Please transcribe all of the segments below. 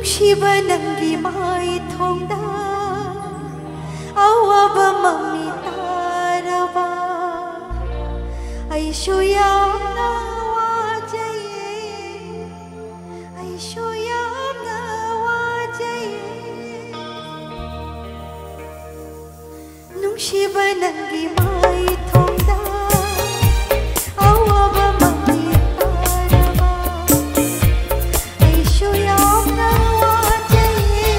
ꯅꯨꯡꯁꯤꯕ ꯅꯪꯒꯤ ꯃꯥꯏꯊꯣꯡꯗ ꯑꯋꯥꯕ ꯃꯃꯤ ꯇꯥꯔꯕ ꯑꯩꯁꯨ ꯌꯥꯝꯅ ꯋꯥꯖꯩꯌꯦ ꯑꯩꯁꯨ ꯌꯥꯝꯅ ꯋꯥꯖꯩꯌꯦ ꯅꯨꯡꯁꯤꯕ ꯅꯪꯒꯤ ꯃꯥꯏꯊꯣꯡꯗ ꯑꯋꯥꯕ ꯃꯃꯤ ꯇꯥꯔꯕ ꯑꯩꯁꯨ ꯌꯥꯝꯅꯋꯥꯖꯩꯌꯦ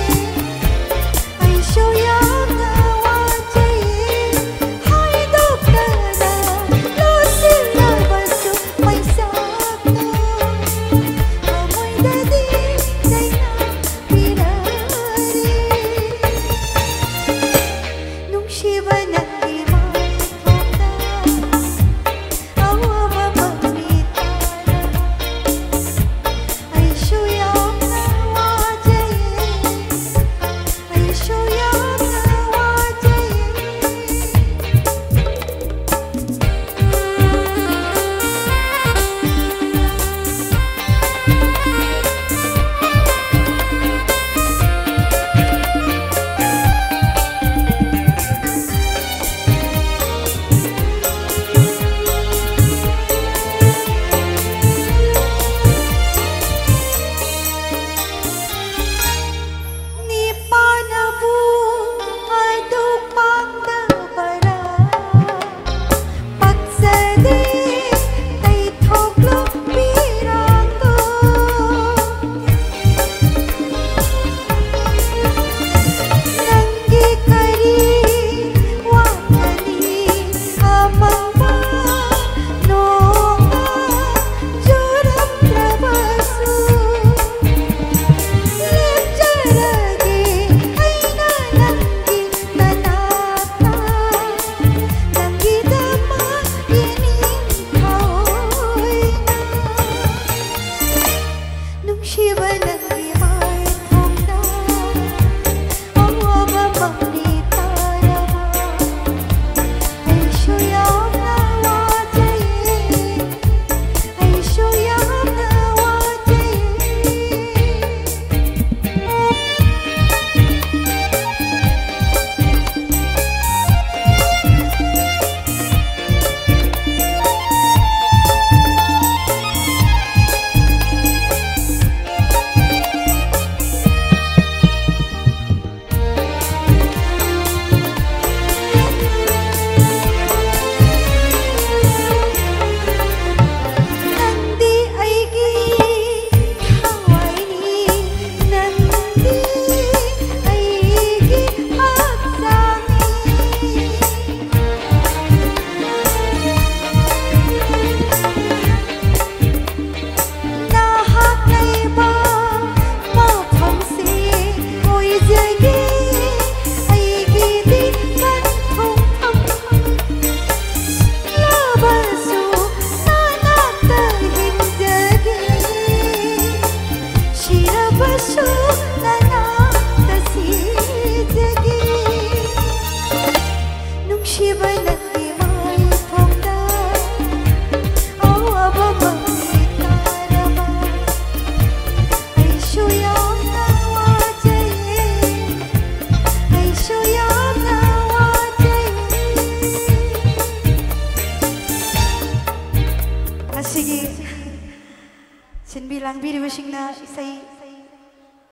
ꯑꯩꯁꯨ ꯌꯥꯝꯅ ꯋꯥꯖꯩꯌꯦ ꯍꯥꯏꯗꯣꯛꯇꯅ ꯂꯣꯠꯁꯤꯜꯂꯕꯁꯨ ꯃꯩꯁꯥꯛꯇꯣ ꯊꯃꯣꯏꯗꯗꯤ ꯆꯩꯅꯕꯤꯔꯔꯤ ꯅꯨꯡꯁꯤꯕ ꯅꯪꯒꯤ ꯃꯥꯏꯊꯣꯡꯗ ꯑꯋꯥꯕ ꯃꯃꯤ ꯇꯥꯔꯕ ꯑꯩꯁꯨ ꯌꯥꯝꯅ ꯋꯥꯖꯩꯌꯦ ꯑꯩꯁꯨ ꯌꯥꯝꯅ ꯅꯤꯄꯥꯅꯕꯨ ꯑꯗꯨ ꯄꯥꯝꯗꯕꯔꯥ ꯄꯛꯆꯗꯦ ꯇꯩꯊꯣꯛꯂꯣ ꯄꯤꯔꯥꯡꯗꯣ ꯅꯪꯒꯤ ꯀꯔꯤ ꯋꯥꯠꯀꯅꯤ ꯑꯃꯝꯕ ꯅꯣꯡꯅ ꯆꯨꯔꯛꯂꯕꯁꯨ ꯂꯦꯞꯆꯔꯒꯦ ꯑꯩꯅ ꯅꯪꯒꯤ ꯅꯅꯥꯛꯇ ꯅꯪꯒꯤꯗꯃꯛ ꯌꯦꯡꯅꯤꯡꯊꯧꯅ ꯅꯨꯡꯁꯤꯕ ꯅꯪꯒꯤ ꯃꯥꯏꯊꯣꯡꯗ ꯑꯋꯥꯕ ꯃꯃꯤ ꯇꯥꯔꯕ ꯑꯩꯁꯨ ꯌꯥꯝꯅ ꯋꯥꯖꯩꯌꯦ ꯑꯩꯁꯨ ꯌꯥꯝꯅ ꯋꯥꯖꯩꯌꯦ ꯅꯪꯗꯤ ꯑꯩꯒꯤ ꯊꯋꯥꯏꯅꯤ ꯅꯪꯗꯤ ꯑꯩꯒꯤ ꯍꯛꯆꯥꯡꯅꯤ ꯅꯍꯥꯛ ꯂꯩꯕ ꯃꯐꯝꯁꯤ ꯑꯣꯏꯖꯒꯦ ꯑꯩꯒꯤꯗꯤ ꯄꯟꯊꯨꯡꯐꯝ ꯂꯕꯁꯨ ꯅꯅꯥꯛꯇ ꯍꯤꯡꯖꯒꯦ ꯁꯤꯔꯕꯁꯨ ꯅꯅꯥꯛꯇ ꯁꯤꯖꯒꯦ ꯅꯨꯡꯁꯤꯕ ꯅꯪꯒꯤ ꯃꯥꯏꯊꯣꯡꯗ ꯑꯋꯥꯕ ꯃꯃꯤ ꯇꯥꯔꯕ ꯑꯩꯁꯨ ꯌꯥꯝꯅ ꯋꯥꯖꯩꯌꯦ ꯑꯩꯁꯨ ꯌꯥꯝꯅ ꯋꯥꯖꯩꯌꯦ ꯑꯁꯤꯒꯤ ꯁꯤꯟꯕꯤ ꯂꯥꯡꯕꯤꯔꯤꯕꯁꯤꯡꯅ ꯏꯁꯩ